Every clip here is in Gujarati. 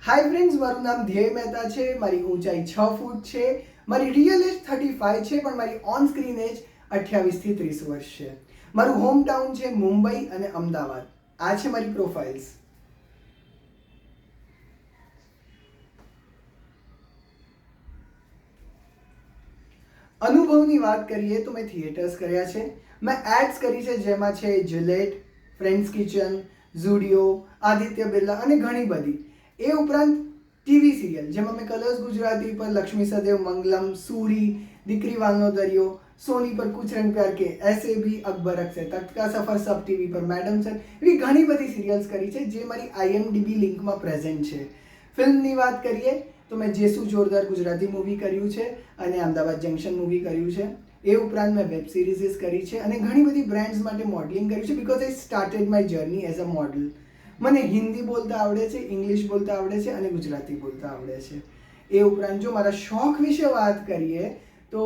હાય ફ્રેન્ડ્સ, મારું નામ ધ્યેય મહેતા છે. મારી ઊંચાઈ 6 ફૂટ છે. મારી રિયલ એજ 35 છે, પણ મારી ઓન સ્ક્રીન એજ 28 થી 30 વર્ષ છે. મારું હોમ ટાઉન છે મુંબઈ અને અમદાવાદ. આ છે મારી પ્રોફાઇલ્સ. અનુભવની વાત કરીએ તો મેં થિયેટર્સ કર્યા છે, મેં એડ્સ કરી છે, જેમાં છે જિલેટ, ફ્રેન્ડ્સ કિચન, ઝુડિયો, આદિત્ય બિરલા અને ઘણી બધી. એ ઉપરાંત ટીવી સિરિયલ જેમાં મેં કલર્સ ગુજરાતી પર લક્ષ્મી સદેવ મંગલમ, સૂરી, દીકરી વાલનો દરિયો, સોની પર કુછ રંગ પ્યાર કે, એસે ભી, અકબર અક્ષય, તખ્ત કા સફર, સબ ટીવી પર, મેડમ સર, એવી ઘણી બધી સિરિયલ્સ કરી છે જે મારી IMDb લિંકમાં પ્રેઝન્ટ છે. ફિલ્મની વાત કરીએ તો મેં જેસુ જોરદાર ગુજરાતી મૂવી કર્યું છે અને અમદાવાદ જંકશન મૂવી કર્યું છે. એ ઉપરાંત મેં વેબ સિરીઝીસ કરી છે અને ઘણી બધી બ્રાન્ડ્સ માટે મોડલિંગ કર્યું છે, because I started my journey as a model. મને હિન્દી બોલતા આવડે છે, ઇંગ્લિશ બોલતા આવડે છે અને ગુજરાતી બોલતા આવડે છે. એ ઉપરાંત જો મારા શોખ વિશે વાત કરીએ તો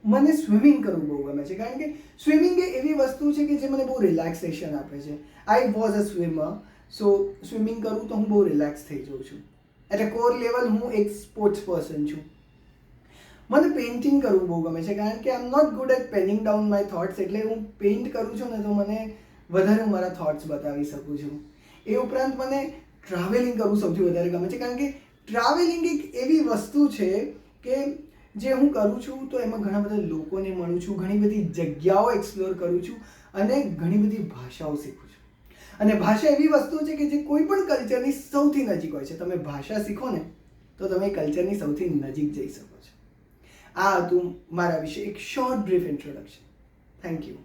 મને સ્વિમિંગ કરવું બહુ ગમે છે, કારણ કે સ્વિમિંગ એ એવી વસ્તુ છે કે જે મને બહુ રિલેક્સેશન આપે છે. I was a swimmer, so swimming કરું તો હું બહુ રિલેક્સ થઈ જાઉં છું. એટલે કોર લેવલ હું એક સ્પોર્ટ્સ પર્સન છું. મને પેઇન્ટિંગ કરવું બહુ ગમે છે, કારણ કે I am not good at penning down my thoughts. એટલે હું પેઇન્ટ કરું છું ને તો મને વધારે મારા થોટ્સ બતાવી શકું છું. એ ઉપરાંત મને ટ્રાવેલિંગ કરવું સૌથી વધારે ગમે છે, કારણ કે ટ્રાવેલિંગ એક એવી વસ્તુ છે કે જે હું કરું છું તો એમાં ઘણા બધા લોકોને મળું છું, ઘણી બધી જગ્યાઓ એક્સપ્લોર કરું છું અને ઘણી બધી ભાષાઓ શીખું છું. અને ભાષા એવી વસ્તુ છે કે જે કોઈ પણ કલ્ચરની સૌથી નજીક હોય છે. તમે ભાષા શીખો ને તો તમે કલ્ચરની સૌથી નજીક જઈ શકો છો. આ હતું મારા વિશે એક short brief introduction. Thank you.